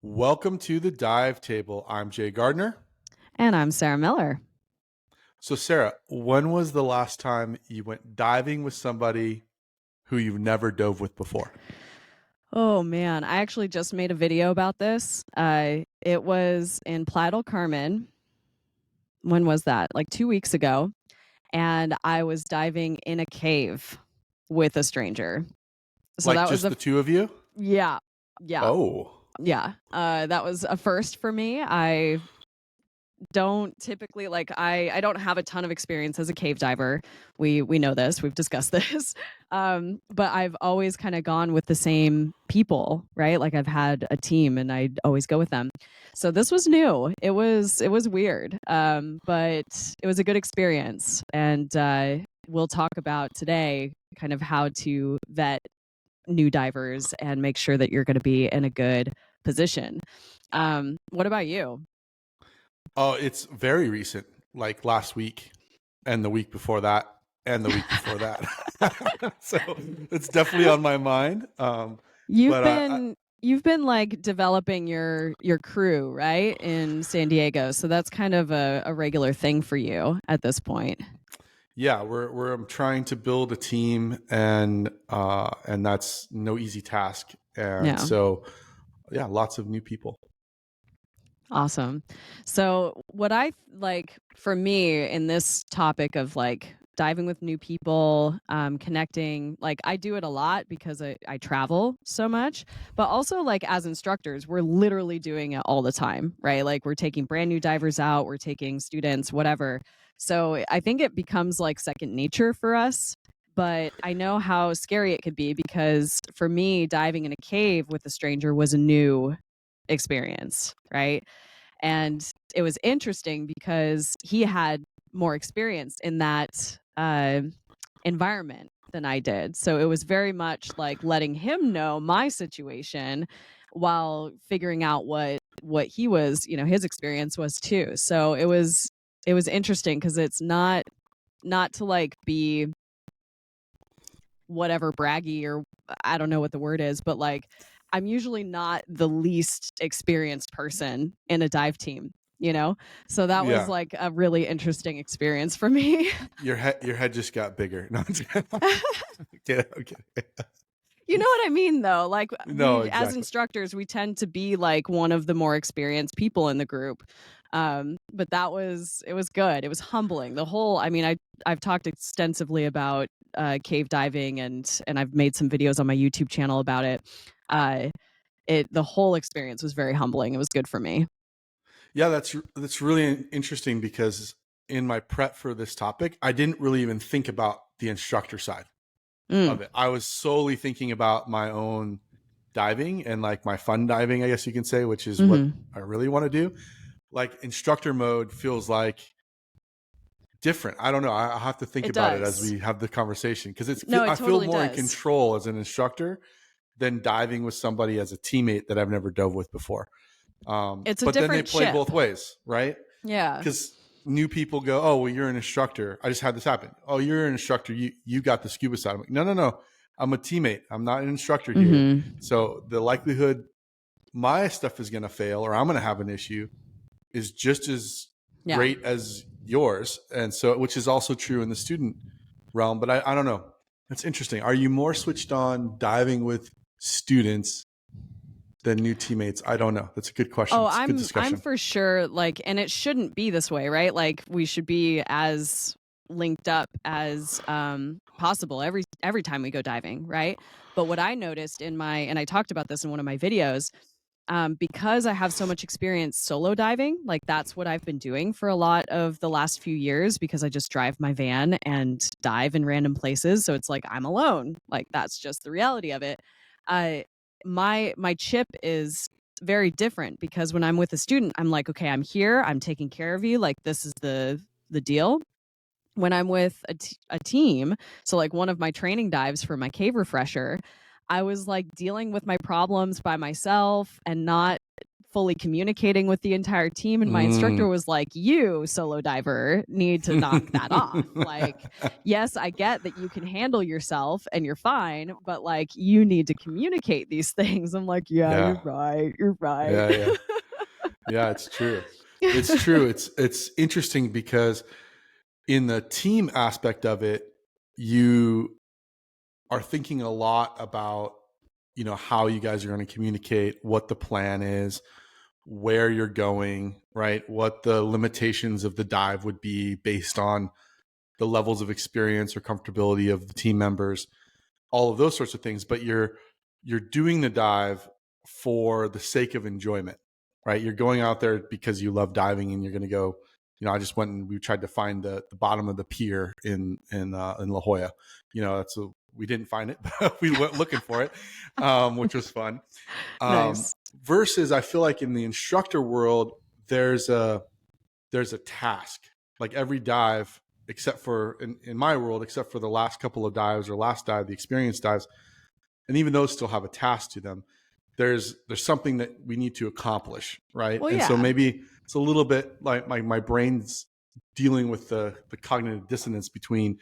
Welcome to the Dive Table. I'm Jay Gardner. And I'm Sarah Miller. So, Sarah, when was the last time you went diving with somebody who you've never dove with before? Oh man, I actually just made a video about this. It was in Playa del Carmen. When was that? Like 2 weeks ago. And I was diving in a cave with a stranger. So Like that was just the two of you? yeah, yeah, Oh, yeah. That was a first for me. I don't typically I don't have a ton of experience as a cave diver. We know this. We've discussed this. But I've always kind of gone with the same people, right? Like I've had a team and I'd always go with them. So this was new. It was weird. But it was a good experience. And we'll talk about today kind of how to vet new divers and make sure that you're going to be in a good position. What about you? oh, it's very recent, like last week and the week before that and the week before that. So it's definitely on my mind. You've But been you've been like developing your crew, right? In San Diego. So that's kind of a regular thing for you at this point. yeah, we're I'm trying to build a team, and that's no easy task. And Yeah. so, yeah, lots of new people. Awesome. So what I like for me in this topic of like diving with new people, connecting, like I do it a lot because I travel so much, but also like as instructors, we're literally doing it all the time, right? Like we're taking brand new divers out, we're taking students, whatever. So I think it becomes like second nature for us. But I know how scary it could be because for me, diving in a cave with a stranger was a new experience, right? And it was interesting because he had more experience in that environment than I did. So it was very much like letting him know my situation while figuring out what he was, his experience was too. So it was interesting because it's not to like be whatever braggy or I don't know what the word is, but like I'm usually not the least experienced person in a dive team, you know? So that was Yeah, like a really interesting experience for me. your head just got bigger. No, I'm just kidding. Okay. You know what I mean though? Like No, we as exactly. instructors, we tend to be like one of the more experienced people in the group. But it was good. It was humbling. I've talked extensively about cave diving and I've made some videos on my YouTube channel about it. Uh the whole experience was very humbling. It was good for me. Yeah, that's really interesting because in my prep for this topic, I didn't really even think about the instructor side Mm, of it. I was solely thinking about my own diving and like my fun diving, I guess you can say, which is what hmm. I really want to do. Like instructor mode feels like different. I don't know. I'll have to think It about it as does. we have the conversation because No, it I feel totally more in does. control as an instructor than diving with somebody as a teammate that I've never dove with before. It's a But then they different play ship. both ways, right? Yeah. Because new people go, "Oh, well, you're an instructor." I just had this happen. "Oh, you're an instructor. You got the scuba side." I'm like, "No, no, no. I'm a teammate. I'm not an instructor here." Hmm. So the likelihood my stuff is going to fail or I'm going to have an issue is just as Yeah. great as yours, and so which is also true in the student realm. But I don't know. That's interesting. Are you more switched on diving with students than new teammates? I don't know. That's a good question. Oh, It's a good I'm discussion. for sure like and it shouldn't be this way, right? Like we should be as linked up as possible every time we go diving, right? But what I noticed in my and I talked about this in one of my videos, because I have so much experience solo diving, like that's what I've been doing for a lot of the last few years because I just drive my van and dive in random places. So it's like I'm alone. Like that's just the reality of it. Uh, my chip is very different because when I'm with a student, I'm like, okay, I'm here. I'm taking care of you. Like this is the deal. When I'm with a team, so like one of my training dives for my cave refresher, I was like dealing with my problems by myself and not fully communicating with the entire team. And my instructor was like, you, solo diver, need to knock that off. Like, yes, I get that you can handle yourself and you're fine, but like, you need to communicate these things. I'm like, yeah. You're right. You're right. Yeah, it's true. It's true. It's interesting because in the team aspect of it, you are thinking a lot about, how you guys are going to communicate, what the plan is, where you're going, right? What the limitations of the dive would be based on the levels of experience or comfortability of the team members, all of those sorts of things. But you're doing the dive for the sake of enjoyment, right? You're going out there because you love diving, and you're going to go. I just went and we tried to find the bottom of the pier in La Jolla. We didn't find it, but we went looking for it, which was fun. Nice. Versus, I feel like in the instructor world, there's a task. Like every dive, except for in my world, except for the last couple of dives or last dive, the experience dives, and even those still have a task to them. There's something that we need to accomplish, right? Well, and so maybe it's a little bit like my brain's dealing with the cognitive dissonance between,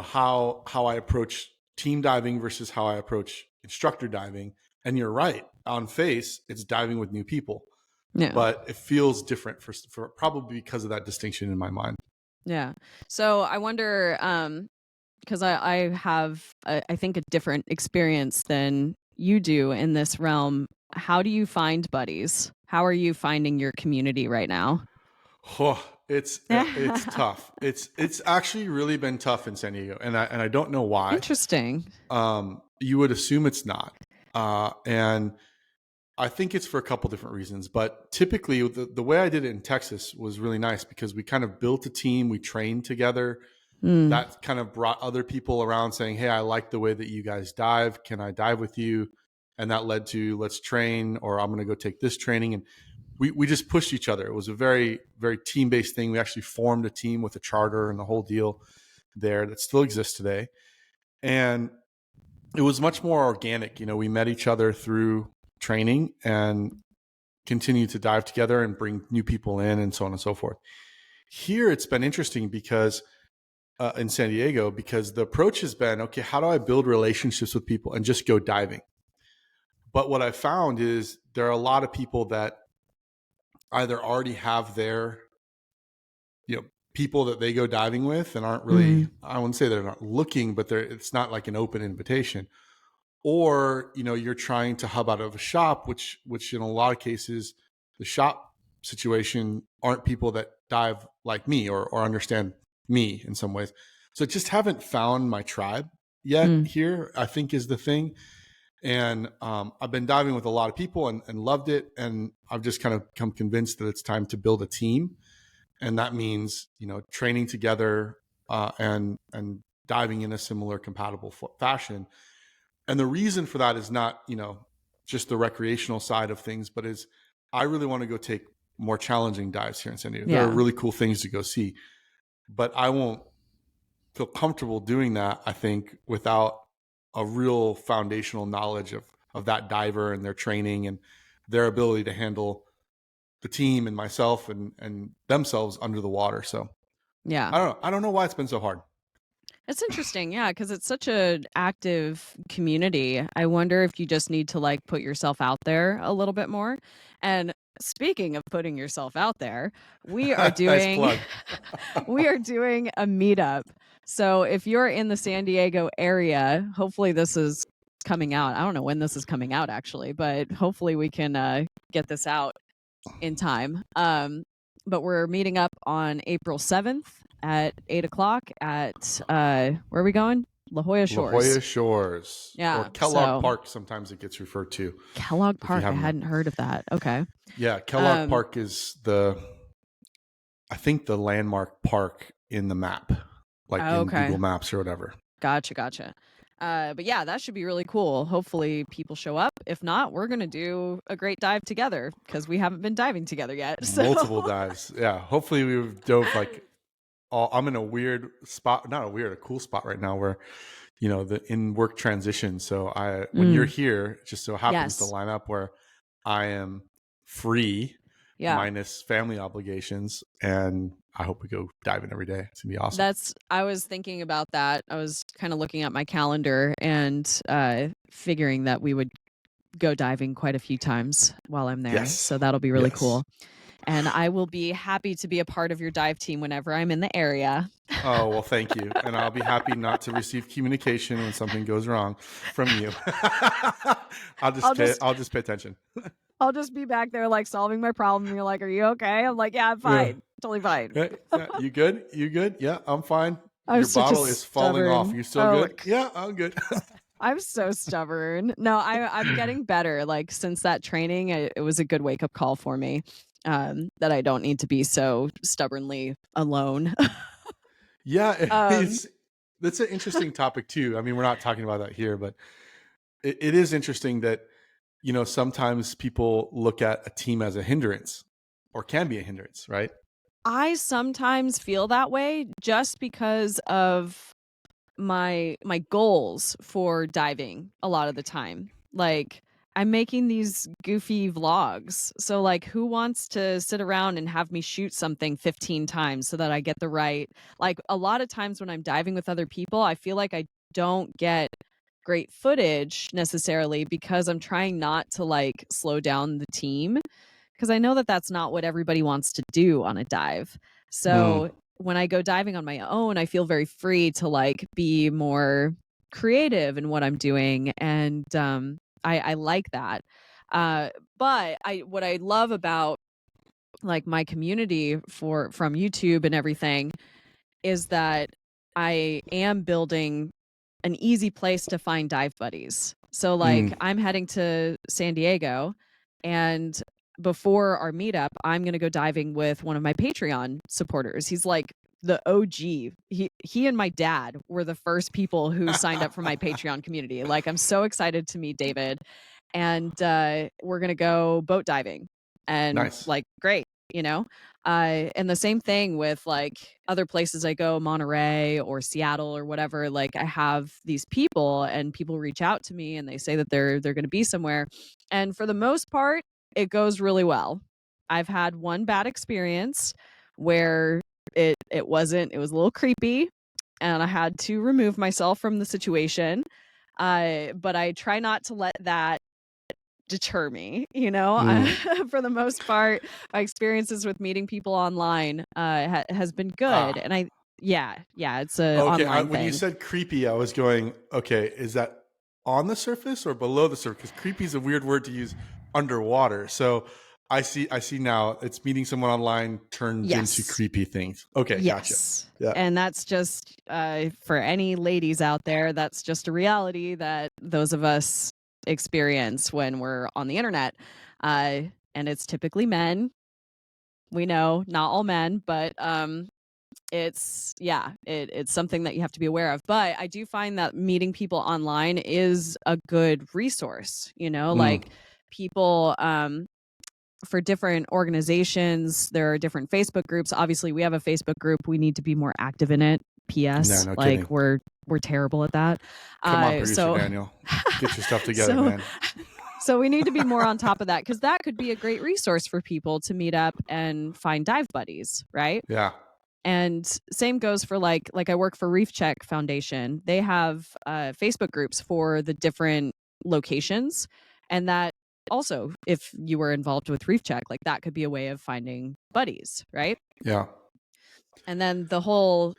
how I approach team diving versus how I approach instructor diving. And you're right, on face, it's diving with new people. Yeah. But it feels different for probably because of that distinction in my mind. Yeah. So I wonder, because I have, I think, a different experience than you do in this realm. How do you find buddies? How are you finding your community right now? Oh, it's tough. It's actually really been tough in San Diego, and I don't know why. Interesting. You would assume it's not, and I think it's for a couple different reasons. But typically, the way I did it in Texas was really nice because we kind of built a team. We trained together. That kind of brought other people around saying, hey, I like the way that you guys dive. Can I dive with you? And that led to let's train, or I'm going to go take this training. And we just pushed each other. It was a very, very team-based thing. We actually formed a team with a charter and the whole deal there that still exists today. And it was much more organic. We met each other through training and continued to dive together and bring new people in and so on and so forth. Here, it's been interesting because in San Diego, because the approach has been, okay, how do I build relationships with people and just go diving? But what I found is there are a lot of people that either already have their, people that they go diving with and aren't really, I wouldn't say they're not looking, but it's not like an open invitation. Or, you're trying to hub out of a shop, which in a lot of cases, the shop situation aren't people that dive like me or understand me in some ways. So I just haven't found my tribe yet here, I think is the thing. And I've been diving with a lot of people and loved it. And I've just kind of come convinced that it's time to build a team. And that means, training together and diving in a similar compatible fashion. And the reason for that is not, just the recreational side of things, but is I really want to go take more challenging dives here in San Diego. There are really cool things to go see, but I won't feel comfortable doing that, I think, without a real foundational knowledge of that diver and their training and their ability to handle the team and myself and themselves under the water. So I don't know why it's been so hard. It's interesting, yeah, because it's such an active community. I wonder if you just need to like put yourself out there a little bit more. And speaking of putting yourself out there, we are doing Nice we are doing a meetup. So if you're in the San Diego area, hopefully this is coming out. I don't know when this is coming out actually, but hopefully we can get this out in time. But we're meeting up on April 7th at 8:00 at where are we going? La Jolla Shores. La Jolla Shores. Yeah. Or Kellogg Park, sometimes it gets referred to. Kellogg Park. I hadn't heard of that. Okay. Yeah, Kellogg Park is I think the landmark park in the map, like in Google Maps or whatever. Gotcha. But yeah, that should be really cool. Hopefully people show up. If not, we're going to do a great dive together because we haven't been diving together yet. So. Multiple dives. Yeah. Hopefully we've dove I'm in a weird spot, a cool spot right now where, the in work transition. So when you're here, it just so happens to line up where I am free, Yeah. minus family obligations, and I hope we go diving every day. It's gonna be awesome. I was thinking about that. I was kind of looking at my calendar and figuring that we would go diving quite a few times while I'm there. Yes. So that'll be really Yes. cool. And I will be happy to be a part of your dive team whenever I'm in the area. Oh, well, thank you. And I'll be happy not to receive communication when something goes wrong from you. I'll just pay attention. I'll just be back there like solving my problem. You're like, "Are you okay?" I'm like, "Yeah, I'm fine. Totally fine." Yeah. You good? You good? Yeah, I'm fine. I'm Your such a bottle is falling off. stubborn. You still good? Yeah, I'm good. I'm so stubborn. No, I'm getting better. Like since that training, it was a good wake up call for me. That I don't need to be so stubbornly alone. Yeah, that's an interesting topic too. I mean, we're not talking about that here, but it is interesting that, sometimes people look at a team as a hindrance or can be a hindrance, right? I sometimes feel that way just because of my goals for diving a lot of the time. Like I'm making these goofy vlogs. So like who wants to sit around and have me shoot something 15 times so that I get the right, like a lot of times when I'm diving with other people, I feel like I don't get great footage necessarily because I'm trying not to like slow down the team because I know that that's not what everybody wants to do on a dive. Mm. So when I go diving on my own, I feel very free to like be more creative in what I'm doing, and I like that. But what I love about like my community from YouTube and everything is that I am building an easy place to find dive buddies. So like Mm. I'm heading to San Diego, and before our meetup, I'm going to go diving with one of my Patreon supporters. He's like the OG. He and my dad were the first people who signed up for my Patreon community. Like I'm so excited to meet David, and we're going to go boat diving. And Nice. like great, you know? And the same thing with like other places I go, Monterey or Seattle or whatever. Like I have these people, and people reach out to me and they say that they're going to be somewhere, and for the most part, it goes really well. I've had one bad experience where it wasn't. It was a little creepy, and I had to remove myself from the situation. But I try not to let that deter me, you know. For the most part, my experiences with meeting people online has been good, and yeah, it's a Okay. online When you thing. said creepy, I was going, okay, is that on the surface or below the surface? Because creepy is a weird word to use underwater. So I see now it's meeting someone online turned into Yes. creepy things. Okay. Gotcha. Yes. Yeah. And that's just for any ladies out there, that's just a reality that those of us experience when we're on the internet. And it's typically men. We know not all men, but it's something that you have to be aware of. But I do find that meeting people online is a good resource, you know, Mm. like people for different organizations, there are different Facebook groups. Obviously, we have a Facebook group. We need to be more active in it. PS, No like kidding. we're terrible at that. Come on, producer So Daniel, get your stuff together, man. so we need to be more on top of that, because that could be a great resource for people to meet up and find dive buddies, right? Yeah. And same goes for like I work for Reef Check Foundation. They have Facebook groups for the different locations, and that also, if you were involved with Reef Check, like that could be a way of finding buddies, right? Yeah. And then the whole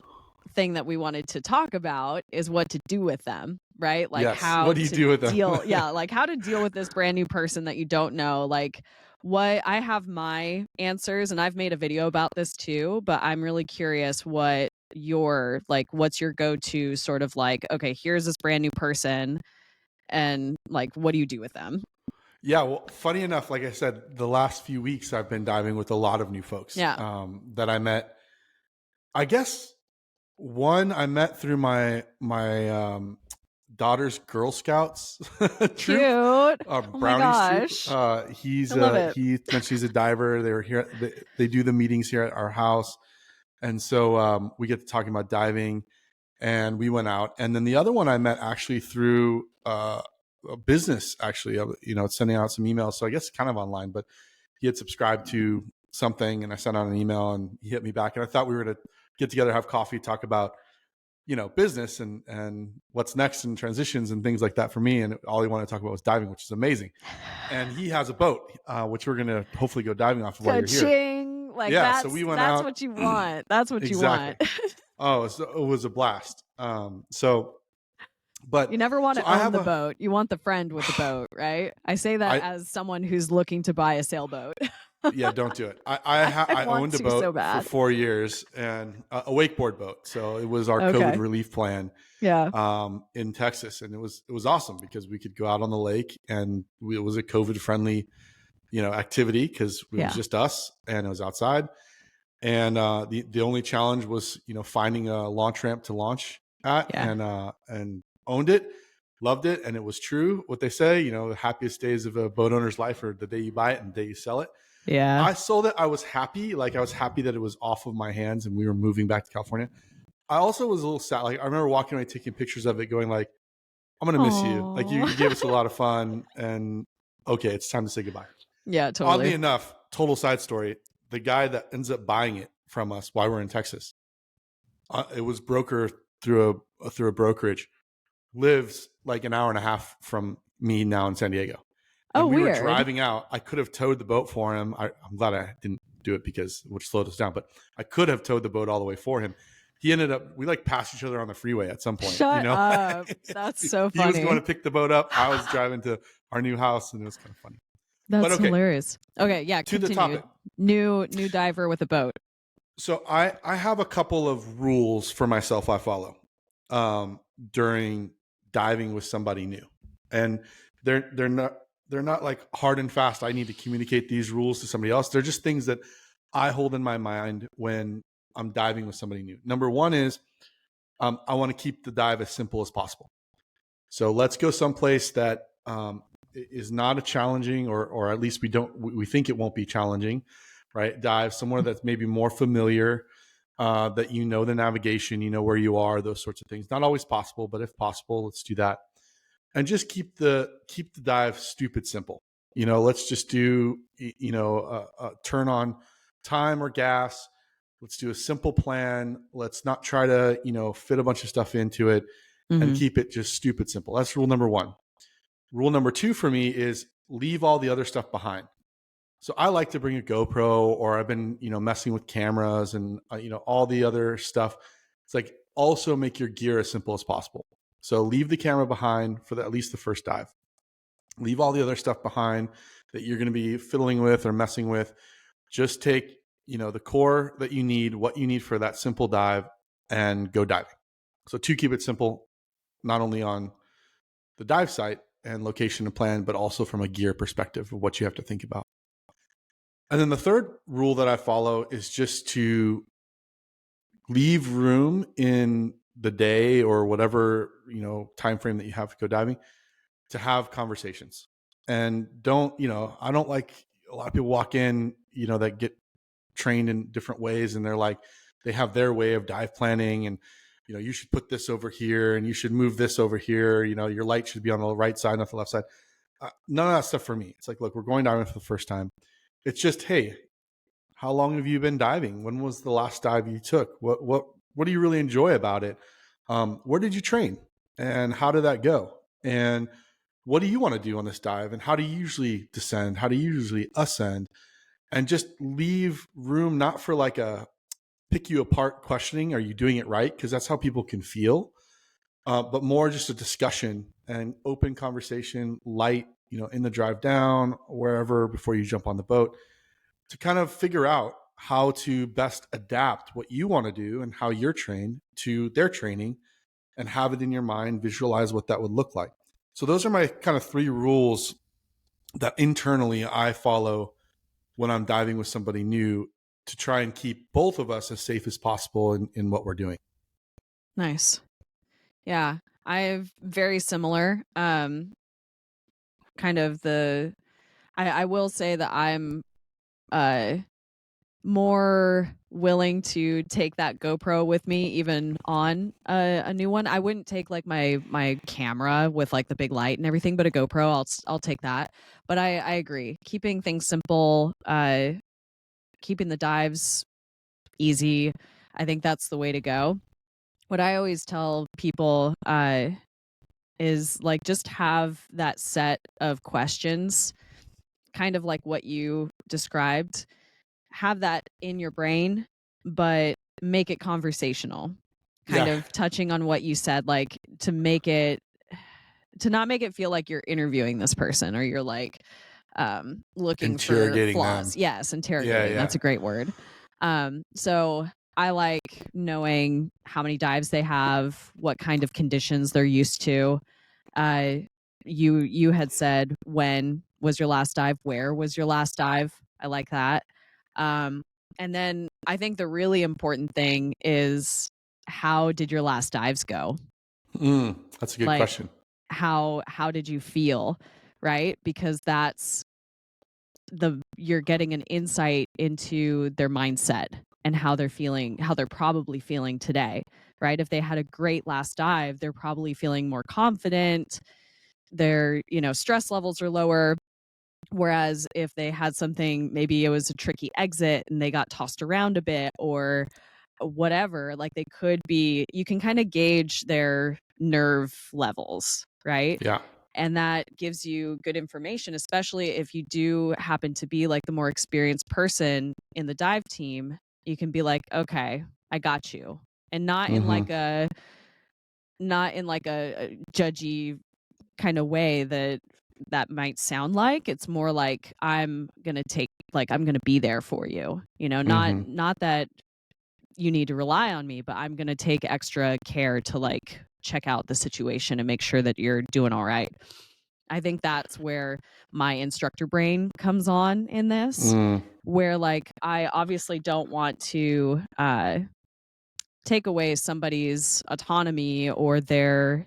thing that we wanted to talk about is what to do with them, right? Like Yes. how What do you to do with them? deal, yeah, like how to deal with this brand new person that you don't know. Like what I have my answers, and I've made a video about this too, but I'm really curious what your like what's your go-to sort of like, okay, here's this brand new person, and like what do you do with them? Yeah, well, funny enough, like I said, the last few weeks I've been diving with a lot of new folks Yeah. that I met. I guess one I met through my daughter's Girl Scouts troop, Cute. Oh my Brownies troop. gosh. I He's love it. he mentioned he's a diver. They were here. They do the meetings here at our house, and so we get to talking about diving, and we went out. And then the other one I met actually through a business actually, sending out some emails. So I guess kind of online, but he had subscribed to something, and I sent out an email, and he hit me back, and I thought we were going to get together, have coffee, talk about business and what's next and transitions and things like that for me. And all he wanted to talk about was diving, which is amazing. And he has a boat, which we're going to hopefully go diving off of while you're here. Like Yeah, so we went that's out. what you want. That's what Exactly. you want. Oh, it was a blast. But you never want so to own the boat. You want the friend with the boat, right? I say that as someone who's looking to buy a sailboat. Yeah, don't do it. I owned a boat so for 4 years, and a wakeboard boat. So it was our COVID relief plan. Yeah. In Texas, and it was awesome because we could go out on the lake, and it was a COVID friendly, activity because it was just us, and it was outside. And the only challenge was finding a launch ramp to launch at, and owned it. Loved it, and it was true what they say. The happiest days of a boat owner's life are the day you buy it and the day you sell it. Yeah. I sold it. I was happy. Like, I was happy that it was off of my hands and we were moving back to California. I also was a little sad. Like, I remember walking away, taking pictures of it, going like, I'm going to miss you. Like, you gave us a lot of fun, and okay, it's time to say goodbye. Yeah, totally. Oddly enough, total side story, the guy that ends up buying it from us while we're in Texas, it was broker through a brokerage, lives like an hour and a half from me now in San Diego. And we weird. were driving out. I could have towed the boat for him. I'm glad I didn't do it because it would have slowed us down, but I could have towed the boat all the way for him. He ended up, we passed each other on the freeway at some point. Shut up. That's so funny. He was going to pick the boat up. I was driving to our new house, and it was kind of funny. That's hilarious. Okay, yeah. To the topic. New diver with a boat. So I have a couple of rules for myself I follow during diving with somebody new, and they're not like hard and fast. I need to communicate these rules to somebody else. They're just things that I hold in my mind when I'm diving with somebody new. Number one is I want to keep the dive as simple as possible. So let's go someplace that is not a challenging, or at least we think it won't be challenging, right? Dive somewhere that's maybe more familiar, that the navigation, where you are, those sorts of things. Not always possible, but if possible, let's do that. And just keep the dive stupid simple. Let's just do, turn on time or gas. Let's do a simple plan. Let's not try to, fit a bunch of stuff into it, and keep it just stupid simple. That's rule number one. Rule number two for me is leave all the other stuff behind. So I like to bring a GoPro, or I've been, messing with cameras and, all the other stuff. It's like, also make your gear as simple as possible. So leave the camera behind for at least the first dive. Leave all the other stuff behind that you're going to be fiddling with or messing with. Just take, the core that you need, what you need for that simple dive, and go diving. So to keep it simple, not only on the dive site and location and plan, but also from a gear perspective of what you have to think about. And then the third rule that I follow is just to leave room in the day or whatever, time frame that you have to go diving, to have conversations. And don't, I don't like, a lot of people walk in, that get trained in different ways, and they're like, they have their way of dive planning, and you should put this over here, and you should move this over here, your light should be on the right side, not the left side. None of that stuff for me. It's like, look, we're going diving for the first time. It's just, hey, how long have you been diving? When was the last dive you took? What do you really enjoy about it? Where did you train, and how did that go? And what do you want to do on this dive? And how do you usually descend? How do you usually ascend? And just leave room, not for like a pick you apart questioning, are you doing it right? Because that's how people can feel, but more just a discussion and open conversation, light, in the drive down, wherever, before you jump on the boat, to kind of figure out how to best adapt what you want to do and how you're trained to their training, and have it in your mind, visualize what that would look like. So those are my kind of 3 rules that internally I follow when I'm diving with somebody new, to try and keep both of us as safe as possible in what we're doing. Nice. Yeah. I've very similar, kind of I will say that I'm more willing to take that GoPro with me, even on a new one. I wouldn't take like my camera with like the big light and everything, but a GoPro, I'll take that. But I agree, keeping things simple, keeping the dives easy, I think that's the way to go. What I always tell people is like just have that set of questions, kind of like what you described. Have that in your brain, but make it conversational. Kind Yeah. of touching on what you said, like to not make it feel like you're interviewing this person or you're like looking for Interrogating them. flaws. Yes, Yeah. interrogating. Yeah. That's a great word. So I like knowing how many dives they have, what kind of conditions they're used to. Uh, you had said, when was your last dive? Where was your last dive? I like that. Um, and then I think the really important thing is, how did your last dives go? That's a good Like, question. how did you feel? Right? Because that's you're getting an insight into their mindset and how they're feeling, how they're probably feeling today, right? If they had a great last dive, they're probably feeling more confident. Their, stress levels are lower. Whereas if they had something, maybe it was a tricky exit and they got tossed around a bit or whatever, like they could be, you can kind of gauge their nerve levels, right? Yeah. And that gives you good information, especially if you do happen to be like the more experienced person in the dive team. You can be like, okay, I got you. And not in Mm-hmm. like a judgy kind of way that might sound like. It's more like, I'm gonna be there for you, Mm-hmm. not that you need to rely on me, but I'm gonna take extra care to like check out the situation and make sure that you're doing all right. I think that's where my instructor brain comes on in this, where like I obviously don't want to take away somebody's autonomy or their,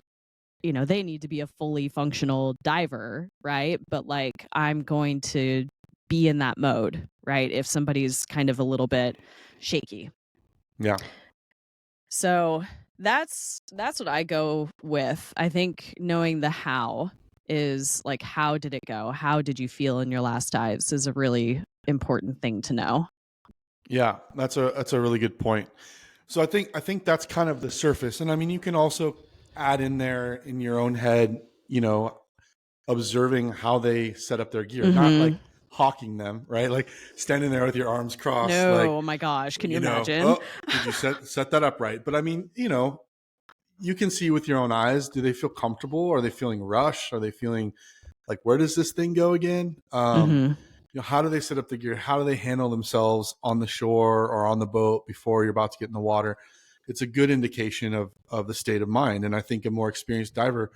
they need to be a fully functional diver, right? But like, I'm going to be in that mode, right? If somebody's kind of a little bit shaky. Yeah. So that's what I go with. I think knowing the how is like, how did it go? How did you feel in your last dives is a really important thing to know. Yeah. That's a really good point. So I think that's kind of the surface. And I mean, you can also add in there in your own head, observing how they set up their gear, not Mm-hmm. like hawking them, right? Like standing there with your arms crossed, like, No, oh my gosh, can you imagine? oh, did you set that up right? But I mean, you can see with your own eyes, do they feel comfortable? Are they feeling rushed? Are they feeling like, where does this thing go again? Mm-hmm. How do they set up the gear? How do they handle themselves on the shore or on the boat before you're about to get in the water? It's a good indication of the state of mind. And I think a more experienced diver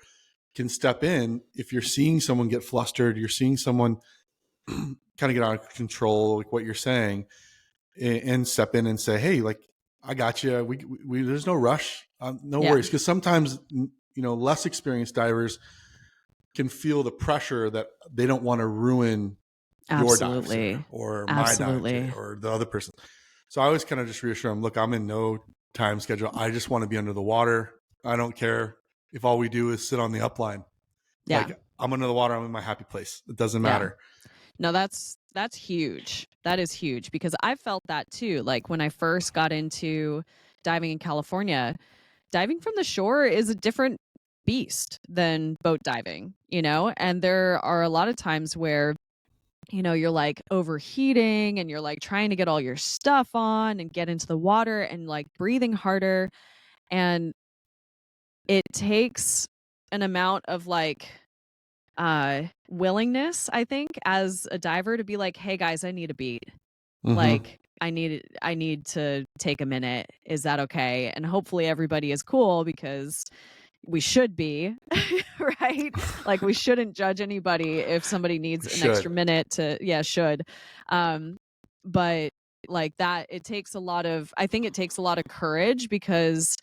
can step in if you're seeing someone get flustered, you're seeing someone kind of get out of control, like what you're saying, and step in and say, hey, like, I got you. We there's no rush, no Yeah, worries. Because sometimes, less experienced divers can feel the pressure that they don't want to ruin your dive, Sarah, absolutely. or my dive, Jay, Absolutely. or the other person. So I always kind of just reassure them, look, I'm in no time schedule. I just want to be under the water. I don't care if all we do is sit on the upline. Yeah. Like, I'm under the water. I'm in my happy place. It doesn't Yeah. matter. No, that's huge. That is huge because I felt that too. Like when I first got into diving in California, diving from the shore is a different beast than boat diving, and there are a lot of times where you're like overheating and you're like trying to get all your stuff on and get into the water and like breathing harder, and it takes an amount of like willingness, I think, as a diver to be like, hey guys, I need a beat. Mm-hmm. Like, I need to take a minute. Is that okay? And hopefully everybody is cool, because we should be, right? Like, we shouldn't judge anybody if somebody needs We an extra should. minute to, yeah, should. But like that, I think it takes a lot of courage, because,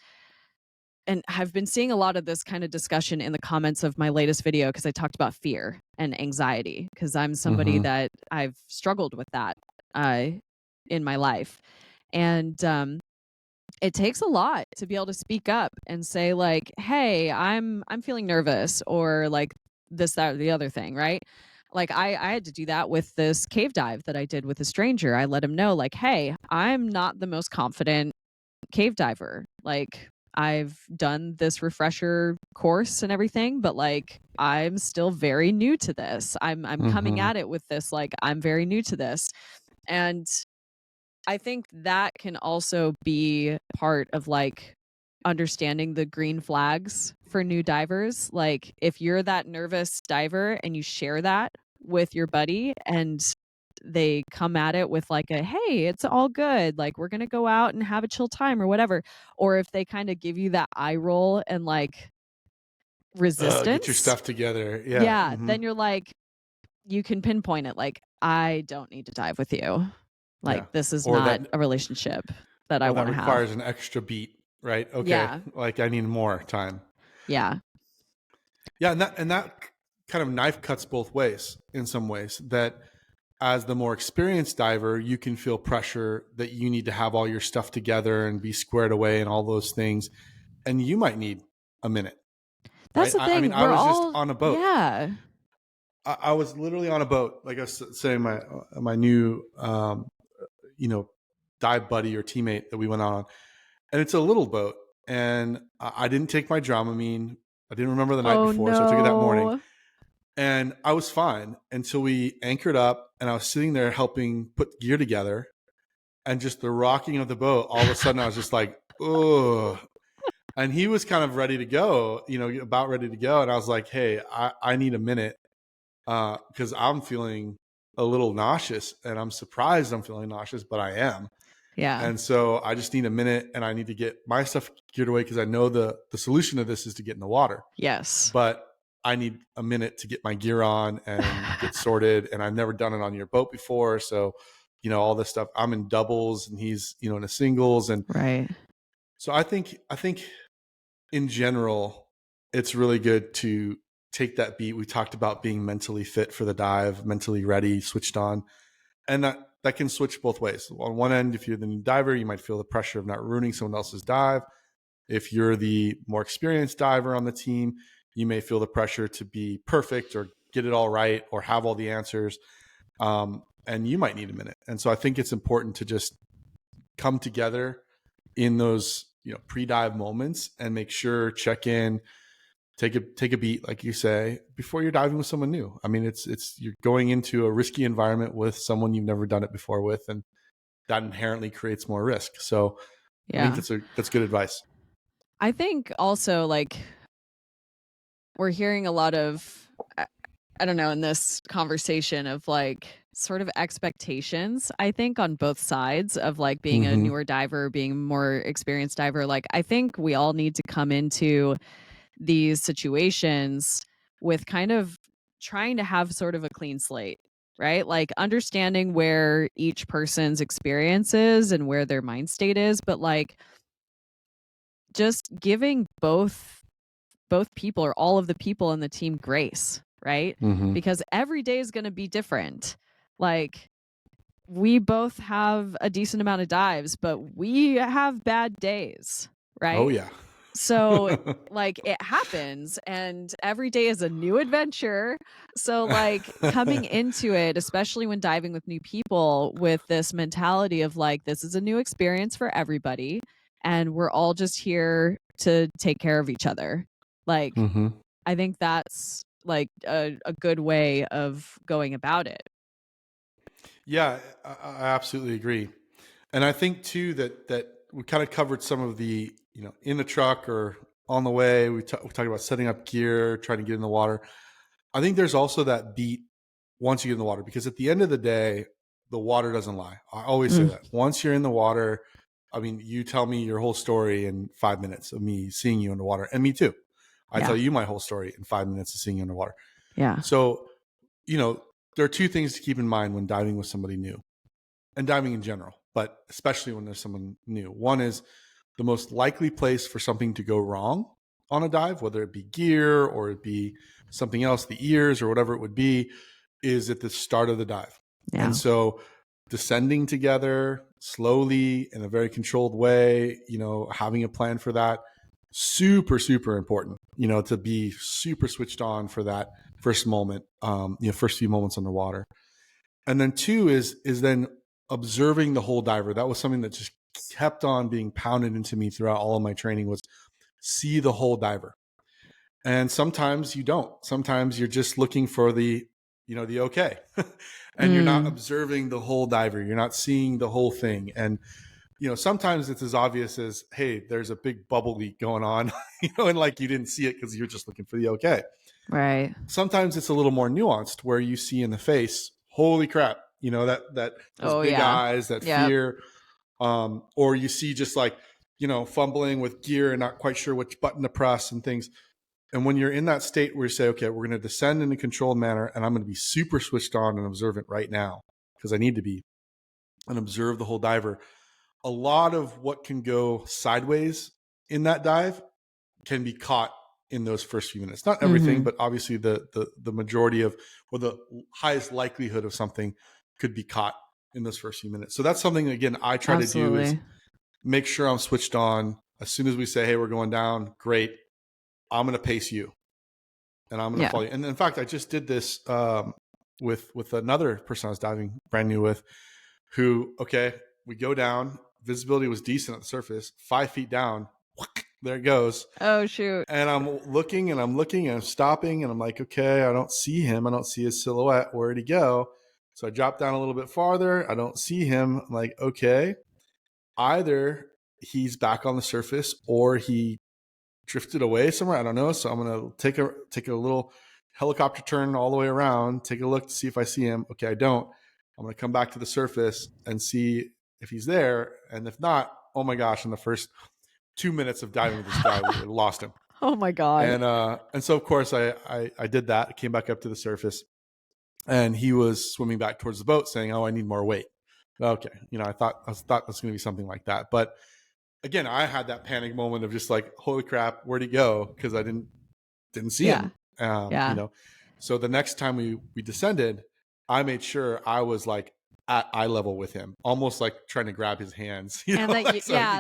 and I've been seeing a lot of this kind of discussion in the comments of my latest video, because I talked about fear and anxiety, because I'm somebody Mm-hmm. that I've struggled with that uh, in my life. And it takes a lot to be able to speak up and say like, hey, I'm feeling nervous, or like this, that, or the other thing, right? Like I had to do that with this cave dive that I did with a stranger. I let him know like, hey, I'm not the most confident cave diver. Like I've done this refresher course and everything, but like I'm still very new to this. I'm coming Mm-hmm. at it with this like I'm very new to this. And I think that can also be part of like understanding the green flags for new divers. Like if you're that nervous diver and you share that with your buddy and they come at it with like a, hey, it's all good, like we're gonna go out and have a chill time or whatever, or if they kind of give you that eye roll and like Get your resistance, stuff together. Yeah. yeah, Mm-hmm. then you're like, you can pinpoint it like, I don't need to dive with you. Like Yeah. this is Or not that a relationship that I or that want to have. requires an extra beat, right? Okay. Yeah. Like I need more time. Yeah. Yeah, and that kind of knife cuts both ways in some ways. That as the more experienced diver, you can feel pressure that you need to have all your stuff together and be squared away and all those things. And you might need a minute, That's right? the I mean, thing. I We're was just all, on a boat. yeah. I was literally on a boat, like I was saying, my new dive buddy or teammate that we went on, and it's a little boat. And I didn't take my Dramamine. I didn't remember the night Oh before, so I took it that morning. no. And I was fine until we anchored up and I was sitting there helping put gear together. And just the rocking of the boat, all of a sudden I was just like, oh. And he was kind of ready to go, about ready to go. And I was like, hey, I need a minute because I'm feeling a little nauseous, and I'm surprised I'm feeling nauseous, but I am. Yeah. And so I just need a minute, and I need to get my stuff geared away because I know the solution to this is to get in the water. Yes. But I need a minute to get my gear on and get sorted. And I've never done it on your boat before. So, all this stuff, I'm in doubles and he's, in a singles. And Right. so I think in general, it's really good to take that beat. We talked about being mentally fit for the dive, mentally ready, switched on. And that can switch both ways. On one end, if you're the new diver, you might feel the pressure of not ruining someone else's dive. If you're the more experienced diver on the team, you may feel the pressure to be perfect or get it all right or have all the answers. And you might need a minute. And so I think it's important to just come together in those, pre-dive moments and make sure, check in, take a beat, like you say, before you're diving with someone new. I mean, it's you're going into a risky environment with someone you've never done it before with, and that inherently creates more risk. So I think Yeah. that's good advice. I think also like we're hearing a lot of, I don't know, in this conversation of like sort of expectations, I think, on both sides of like being a Mm-hmm. newer diver, being a more experienced diver. Like, I think we all need to come into these situations with kind of trying to have sort of a clean slate, right? Like understanding where each person's experience is and where their mind state is, but like just giving both people or all of the people in the team grace, right? Mm-hmm. Because every day is going to be different. Like we both have a decent amount of dives, but we have bad days, Oh right? yeah. So like it happens and every day is a new adventure. So like coming into it, especially when diving with new people, with this mentality of like this is a new experience for everybody and we're all just here to take care of each other. Like mm-hmm. I think that's like a good way of going about it. Yeah, I absolutely agree. And I think too that we kind of covered some of the, in the truck or on the way. We talked about setting up gear, trying to get in the water. I think there's also that beat once you get in the water, because at the end of the day, the water doesn't lie. I always say that. Once you're in the water, I mean, you tell me your whole story in 5 minutes of me seeing you underwater, and me too. I Yeah. tell you my whole story in 5 minutes of seeing you underwater. Yeah. So, there are two things to keep in mind when diving with somebody new, and diving in general, but especially when there's someone new. One is the most likely place for something to go wrong on a dive, whether it be gear or it be something else, the ears or whatever it would be, is at the start of the dive. Yeah. And so descending together, slowly in a very controlled way, having a plan for that. Super, super important, to be super switched on for that first moment, first few moments underwater. And then two is then observing the whole diver. That was something that just kept on being pounded into me throughout all of my training, was see the whole diver. And sometimes you don't. Sometimes you're just looking for the okay. And you're not observing the whole diver. You're not seeing the whole thing. And sometimes it's as obvious as, hey, there's a big bubble leak going on, and like you didn't see it because you're just looking for the okay. Right. Sometimes it's a little more nuanced, where you see in the face, holy crap, that those big eyes, that fear, or you see just like, fumbling with gear and not quite sure which button to press and things. And when you're in that state where you say, okay, we're going to descend in a controlled manner, and I'm going to be super switched on and observant right now, because I need to be, and observe the whole diver. A lot of what can go sideways in that dive can be caught in those first few minutes. Not everything, but obviously the majority of, or the highest likelihood of something could be caught in those first few minutes. So that's something, again, I try to do, is make sure I'm switched on. As soon as we say, hey, we're going down, great, I'm going to pace you and I'm going to follow you. And in fact, I just did this with another person I was diving brand new with, who, okay, we go down, visibility was decent at the surface, 5 feet down, there it goes. Oh, shoot. And I'm looking and I'm stopping, and I'm like, okay, I don't see him. I don't see his silhouette. Where'd he go? So I drop down a little bit farther. I don't see him. I'm like, okay, either he's back on the surface or he drifted away somewhere. I don't know. So I'm going to take a little helicopter turn all the way around, take a look to see if I see him. Okay, I don't. I'm going to come back to the surface and see if he's there. And if not, oh my gosh, in the first 2 minutes of diving with this guy, we lost him. Oh my God. And so of course I did that. I came back up to the surface, and he was swimming back towards the boat saying, oh, I need more weight. Okay. I thought that's going to be something like that. But again, I had that panic moment of just like, holy crap, where'd he go? Because I didn't see him. So the next time we descended, I made sure I was like at eye level with him, almost like trying to grab his hands. And that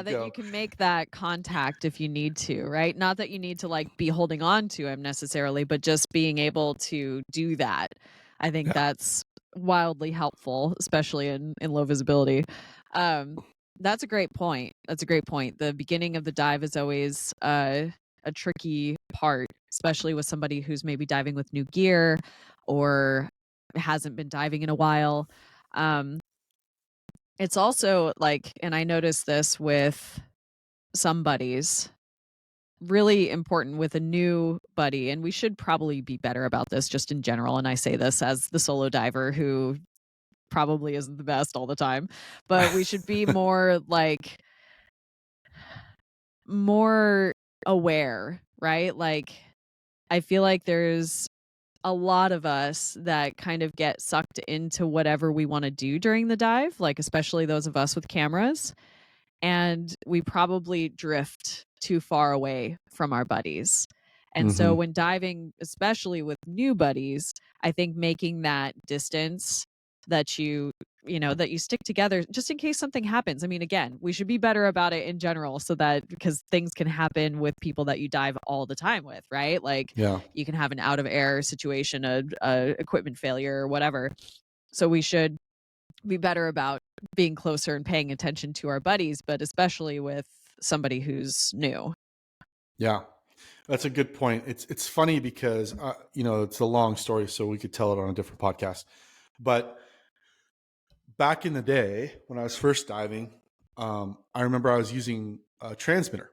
you can make that contact if you need to, right? Not that you need to like be holding on to him necessarily, but just being able to do that. I think that's wildly helpful, especially in low visibility. That's a great point. The beginning of the dive is always a tricky part, especially with somebody who's maybe diving with new gear or hasn't been diving in a while. It's also like, and I noticed this with some buddies, really important with a new buddy, and we should probably be better about this just in general. And I say this as the solo diver who probably isn't the best all the time, but we should be more aware, right? Like, I feel like there's a lot of us that kind of get sucked into whatever we want to do during the dive, like especially those of us with cameras. And we probably drift too far away from our buddies. And so when diving, especially with new buddies, I think making that distance that that you stick together just in case something happens. I mean, again, we should be better about it in general, so that because things can happen with people that you dive all the time with, right? Like you can have an out of air situation, a equipment failure or whatever. So we should be better about being closer and paying attention to our buddies, but especially with somebody who's new. Yeah, that's a good point. It's funny because it's a long story, so we could tell it on a different podcast. But back in the day when I was first diving, I remember I was using a transmitter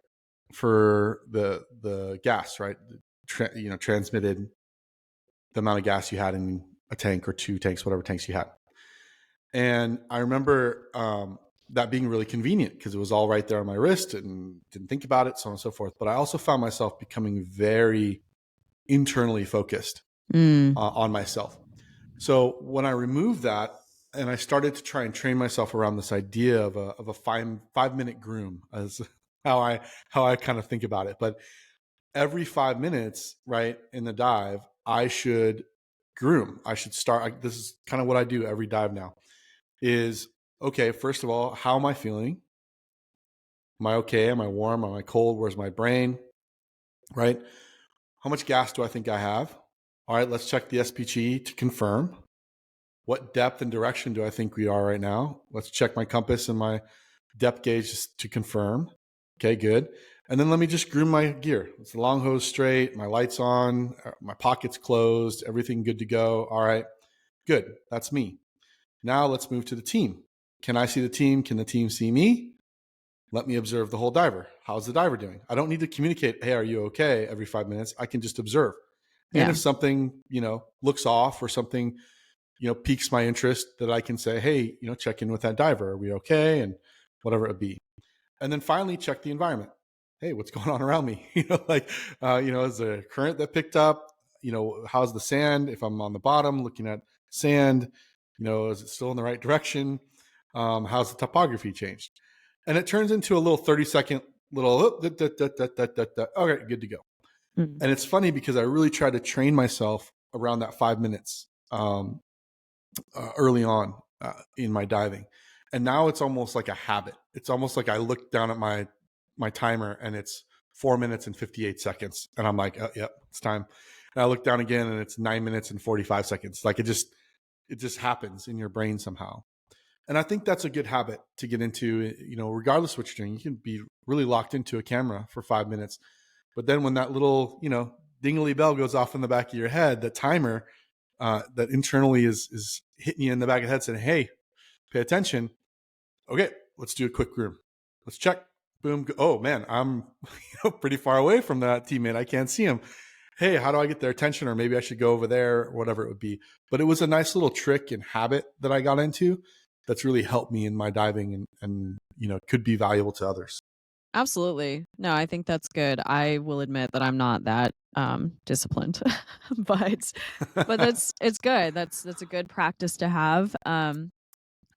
for the gas, right? Transmitted the amount of gas you had in a tank or 2 tanks, whatever tanks you had. And I remember that being really convenient because it was all right there on my wrist and didn't think about it, so on and so forth. But I also found myself becoming very internally focused on myself. So when I removed that and I started to try and train myself around this idea of a 5-minute groom, as how I kind of think about it. But every 5 minutes, right, in the dive, I should groom. I should start. This is kind of what I do every dive now, is okay, first of all, how am I feeling? Am I okay? Am I warm? Am I cold? Where's my brain? Right? How much gas do I think I have? All right, let's check the SPG to confirm. What depth and direction do I think we are right now? Let's check my compass and my depth gauge to confirm. Okay, good. And then let me just groom my gear. It's the long hose straight, my lights on, my pockets closed, everything good to go. All right, good. That's me. Now let's move to the team. Can I see the team? Can the team see me? Let me observe the whole diver. How's the diver doing? I don't need to communicate, hey, are you okay, every 5 minutes. I can just observe. And Yeah. if something, looks off or something, piques my interest, that I can say, hey, check in with that diver. Are we okay? And whatever it be. And then finally check the environment. Hey, what's going on around me? Is there a current that picked up? How's the sand? If I'm on the bottom looking at sand, is it still in the right direction? How's the topography changed? And it turns into a little 30-second little, okay, good to go. Mm. And it's funny because I really tried to train myself around that 5 minutes early on in my diving. And now it's almost like a habit. It's almost like I look down at my timer and it's 4 minutes and 58 seconds. And I'm like, oh, yep, it's time. And I look down again and it's 9 minutes and 45 seconds. Like it just happens in your brain somehow. And I think that's a good habit to get into, regardless of what you're doing. You can be really locked into a camera for 5 minutes. But then when that little, dingly bell goes off in the back of your head, the timer that internally is hitting you in the back of the head saying, hey, pay attention. Okay, let's do a quick groom. Let's check. Boom. Oh, man, I'm pretty far away from that teammate. I can't see him. Hey, how do I get their attention? Or maybe I should go over there, or whatever it would be. But it was a nice little trick and habit that I got into that's really helped me in my diving and could be valuable to others. Absolutely. No, I think that's good. I will admit that I'm not that disciplined, but it's good. That's a good practice to have.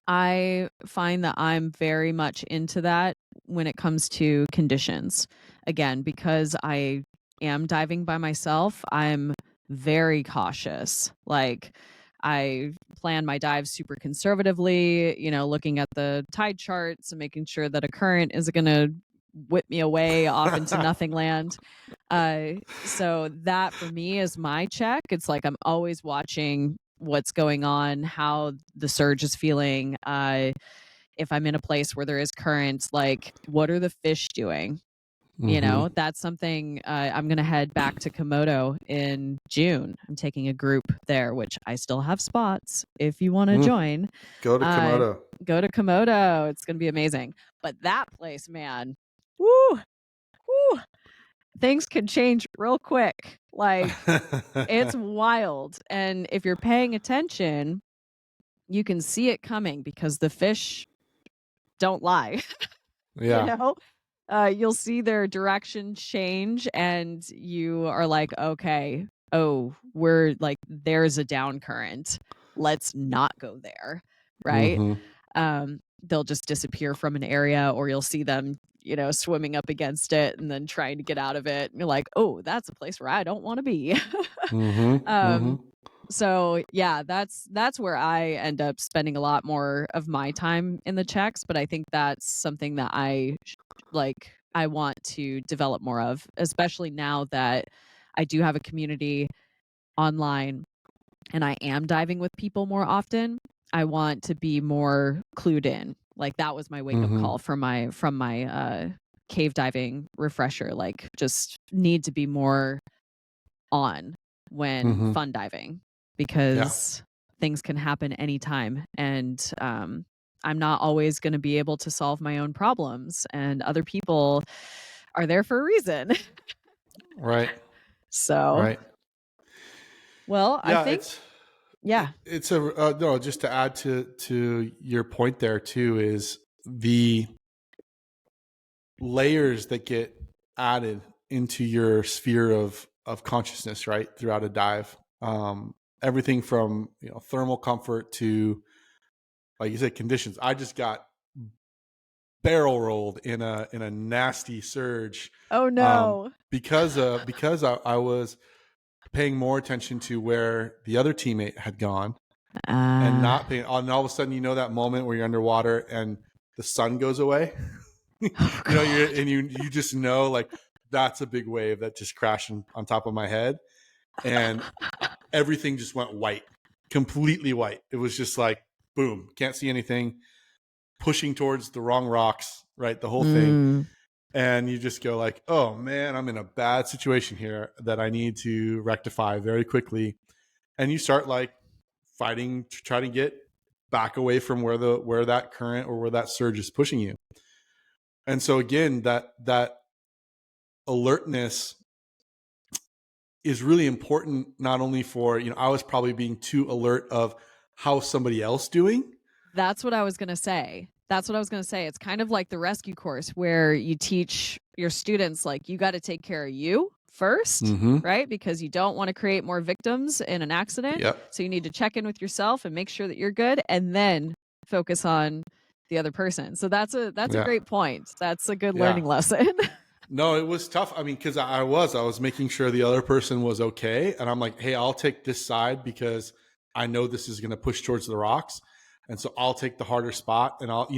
I find that I'm very much into that when it comes to conditions. Again, because I am diving by myself, I'm very cautious. Like, I plan my dives super conservatively, looking at the tide charts and making sure that a current isn't going to whip me away off into nothing land. So that for me is my check. It's like I'm always watching what's going on, how the surge is feeling. If I'm in a place where there is currents, like what are the fish doing? Mm-hmm. That's something. I'm going to head back to Komodo in June. I'm taking a group there, which I still have spots if you want to join. Go to Komodo. Go to Komodo. It's going to be amazing. But that place, man, woo, woo, things can change real quick. Like, it's wild. And if you're paying attention, you can see it coming because the fish don't lie. Yeah. You'll see their direction change and you are like, okay, oh, we're like, there's a down current. Let's not go there. Right. Mm-hmm. They'll just disappear from an area, or you'll see them, swimming up against it and then trying to get out of it. And you're like, oh, that's a place where I don't want to be. Mm-hmm. Mm-hmm. So yeah, that's where I end up spending a lot more of my time in the checks, but I think that's something that I want to develop more of, especially now that I do have a community online and I am diving with people more often. I want to be more clued in. Like that was my wake up Mm-hmm. call from my cave diving refresher. Like just need to be more on when Mm-hmm. fun diving Yeah. because things can happen anytime. And I'm not always going to be able to solve my own problems, and other people are there for a reason. Right. So, Right. well, I Yeah. think, yeah. It's a no. Just to add to your point there too is the layers that get added into your sphere of consciousness, right, throughout a dive. Everything from thermal comfort to, like you said, conditions. I just got barrel rolled in a nasty surge, Oh no. because I was paying more attention to where the other teammate had gone, and not paying, and all of a sudden, that moment where you're underwater and the sun goes away, oh God. you just know, like, that's a big wave that just crashed on top of my head. And everything just went white, completely white. It was just like, boom, can't see anything, pushing towards the wrong rocks, right? The whole thing. Mm. And you just go like, oh man, I'm in a bad situation here that I need to rectify very quickly. And you start like fighting to try to get back away from where that current or where that surge is pushing you. And so again, that alertness is really important, not only for, I was probably being too alert of how somebody else doing. That's what I was going to say. It's kind of like the rescue course where you teach your students, like, you got to take care of you first, right? Because you don't want to create more victims in an accident. Yep. So you need to check in with yourself and make sure that you're good, and then focus on the other person. So that's a great point. That's a good learning lesson. No, it was tough. I mean, because I was making sure the other person was okay. And I'm like, hey, I'll take this side because I know this is going to push towards the rocks. And so I'll take the harder spot, and I'll,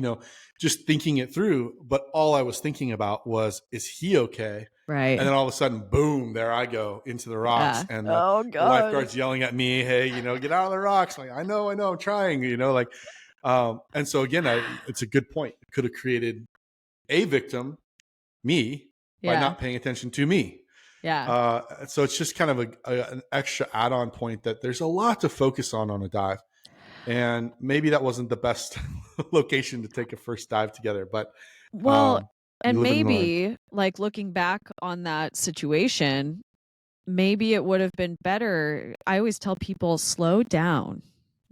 just thinking it through. But all I was thinking about was, is he okay? Right. And then all of a sudden, boom, there I go into the rocks. Yeah. And the lifeguard's yelling at me, hey, get out of the rocks. Like, I know, I'm trying, like, and so again, it's a good point. It could have created a victim, me, by not paying attention to me. Yeah. So it's just kind of an extra add-on point that there's a lot to focus on a dive. And maybe that wasn't the best location to take a first dive together, but well, and maybe learn. like looking back on that situation, maybe it would have been better. I always tell people, slow down.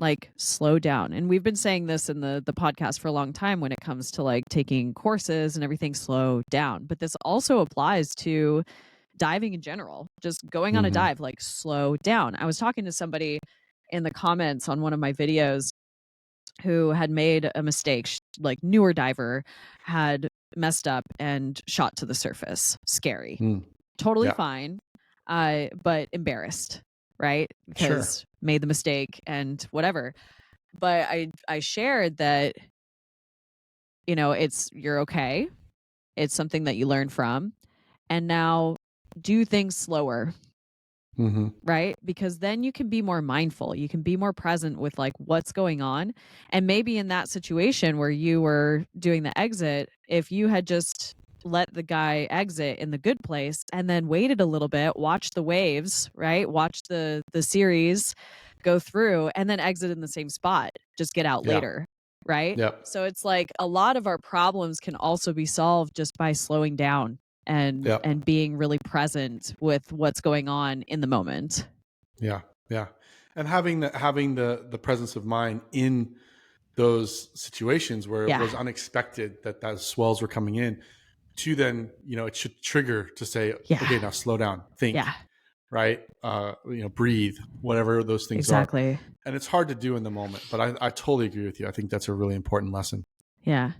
And we've been saying this in the podcast for a long time when it comes to like taking courses and everything, slow down. But this also applies to diving in general, just going on a dive, like, slow down. I was talking to somebody in the comments on one of my videos who had made a mistake, like, newer diver, had messed up and shot to the surface. Scary. Totally fine, but embarrassed, right? Because made the mistake and whatever. But I shared that, you're okay. It's something that you learn from. And now do things slower. Right? Because then you can be more mindful. You can be more present with like what's going on. And maybe in that situation where you were doing the exit, if you had just let the guy exit in the good place and then waited a little bit, watched the waves, right? Watch the series go through and then exit in the same spot, just get out later. Right? Yep. So it's like a lot of our problems can also be solved just by slowing down and being really present with what's going on in the moment. Yeah. And having the presence of mind in those situations where it was unexpected that those swells were coming in, to then, it should trigger to say, okay, now slow down, think, right? Breathe, whatever those things are. And it's hard to do in the moment, but I totally agree with you. I think that's a really important lesson. Yeah.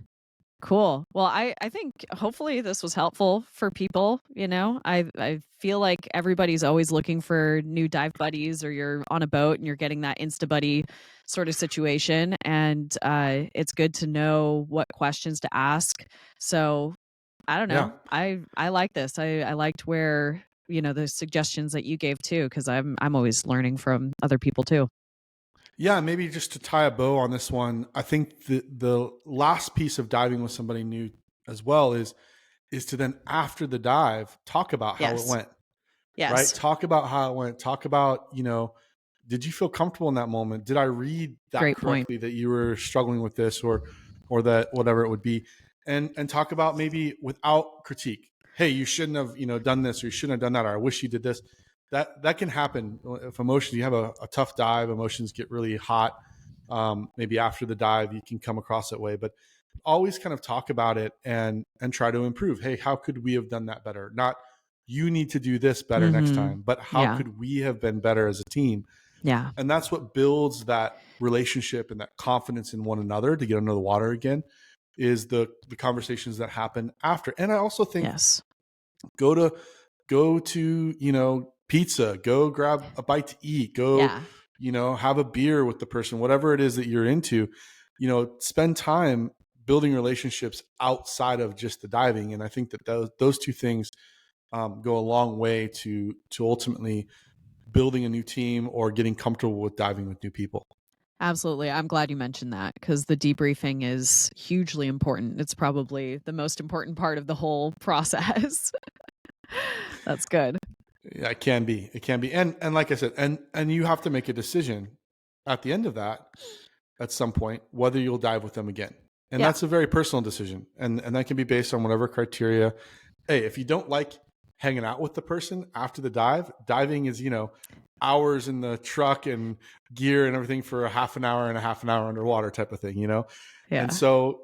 Cool. Well, I think hopefully this was helpful for people. I feel like everybody's always looking for new dive buddies, or you're on a boat and you're getting that Insta buddy sort of situation. And it's good to know what questions to ask. So I don't know. I like this. I liked where, the suggestions that you gave too, because I'm always learning from other people too. Yeah, maybe just to tie a bow on this one, I think the last piece of diving with somebody new as well is to then, after the dive, talk about how it went. Yes. Right? Talk about how it went. Talk about, did you feel comfortable in that moment? Did I read that correctly, that you were struggling with this or that whatever it would be? And talk about, maybe without critique. Hey, you shouldn't have, done this, or you shouldn't have done that, or I wish you did this. That can happen. If emotions, you have a tough dive, emotions get really hot. Maybe after the dive, you can come across that way, but always kind of talk about it and try to improve. Hey, how could we have done that better? Not, you need to do this better next time, but how could we have been better as a team? Yeah. And that's what builds that relationship and that confidence in one another to get under the water again, is the conversations that happen after. And I also think, go to, pizza, go grab a bite to eat, go, have a beer with the person, whatever it is that you're into, spend time building relationships outside of just the diving. And I think that those two things go a long way to ultimately building a new team or getting comfortable with diving with new people. Absolutely. I'm glad you mentioned that, because the debriefing is hugely important. It's probably the most important part of the whole process. That's good. Yeah, it can be. And like I said, and you have to make a decision at the end of that at some point whether you'll dive with them again. And Yeah. that's a very personal decision. And that can be based on whatever criteria. Hey, if you don't like hanging out with the person after the diving is, hours in the truck and gear and everything for a half an hour underwater type of thing, Yeah. And so,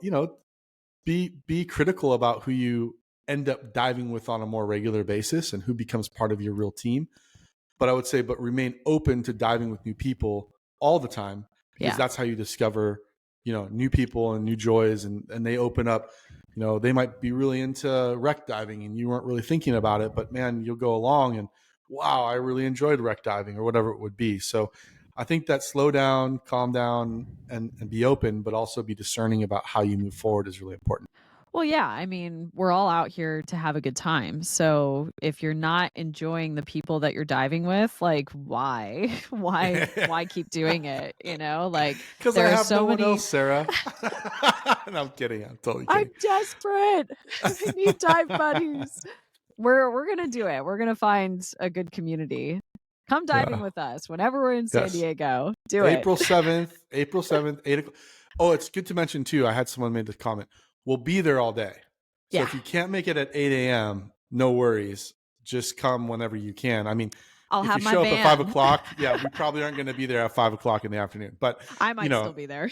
be critical about who you end up diving with on a more regular basis and who becomes part of your real team. But I would say, remain open to diving with new people all the time, because that's how you discover, new people and new joys, and they open up. They might be really into wreck diving and you weren't really thinking about it, but man, you'll go along and wow, I really enjoyed wreck diving or whatever it would be. So I think that slow down, calm down, and be open, but also be discerning about how you move forward is really important. Well, yeah, I mean, we're all out here to have a good time. So if you're not enjoying the people that you're diving with, like, why? Why keep doing it? Like, because I have so many else, Sarah. No, I'm kidding. I'm totally kidding. I'm desperate. I need dive buddies. We're gonna do it. We're gonna find a good community. Come diving with us whenever we're in San Diego. Do it. April 7th, 8 o'clock. Oh, it's good to mention too. I had someone made the comment. We'll be there all day. So if you can't make it at 8 a.m., no worries. Just come whenever you can. I mean, I'll if have you my show van. up at 5 o'clock, we probably aren't going to be there at 5 o'clock in the afternoon. But I might still be there.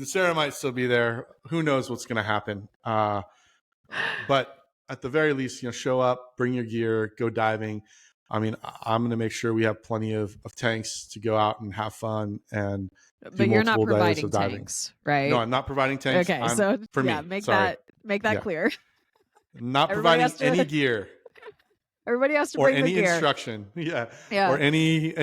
Sarah might still be there. Who knows what's going to happen? But at the very least, show up, bring your gear, go diving. I mean, I'm going to make sure we have plenty of tanks to go out and have fun and but you're not providing tanks, right? No, I'm not providing tanks. Okay, so make that clear. Not providing any gear. Everybody has to bring the gear. Or any instruction. Yeah. Or any.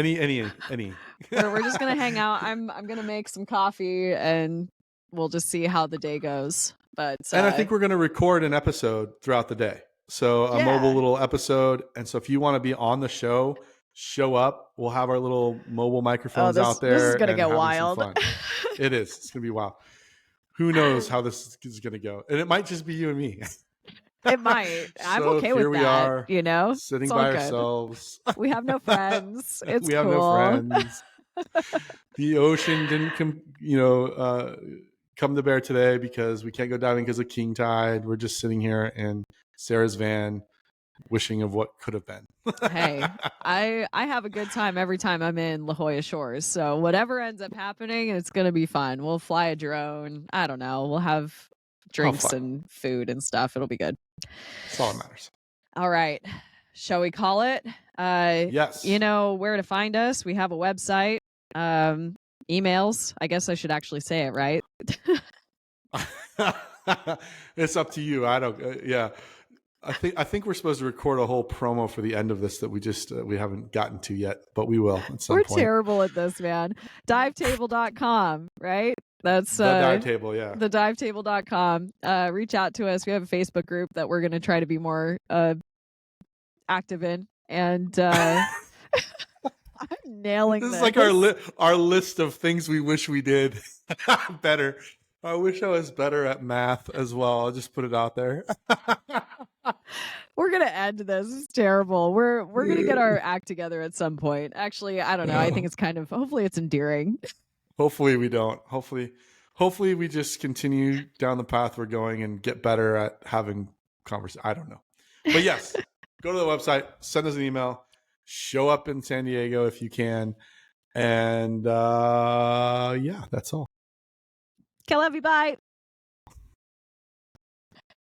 We're just gonna hang out. I'm gonna make some coffee and we'll just see how the day goes. But and I think we're gonna record an episode throughout the day. So a mobile little episode. And so if you want to be on the show, show up. We'll have our little mobile microphones out there. This is gonna get wild. It is. It's gonna be wild. Who knows how this is gonna go? And it might just be you and me. It might. I'm okay with that. We are, sitting by ourselves. We have no friends. It's we have cool. no friends. The ocean didn't come to bear today because we can't go diving because of king tide. We're just sitting here in Sarah's van, wishing of what could have been. Hey, I have a good time every time I'm in La Jolla Shores. So whatever ends up happening, it's gonna be fun. We'll fly a drone. I don't know. We'll have drinks and food and stuff. It'll be good. That's all that matters. All right. Shall we call it? Yes. You know where to find us. We have a website, emails. I guess I should actually say it, right? It's up to you. I don't. Yeah. I think we're supposed to record a whole promo for the end of this that we haven't gotten to yet, but we will at some point. We're terrible at this, man. Divetable.com, right? That's the dive table, yeah. The divetable.com. Reach out to us. We have a Facebook group that we're going to try to be more active in, and I'm nailing this. This is like our list of things we wish we did better. I wish I was better at math as well. I'll just put it out there. We're gonna end this. It's terrible. We're gonna get our act together at some point. Actually, I don't know. I think it's hopefully it's endearing. Hopefully we don't. Hopefully we just continue down the path we're going and get better at having conversations. I don't know. But yes, go to the website, send us an email, show up in San Diego if you can. And that's all. Okay, love you. Bye.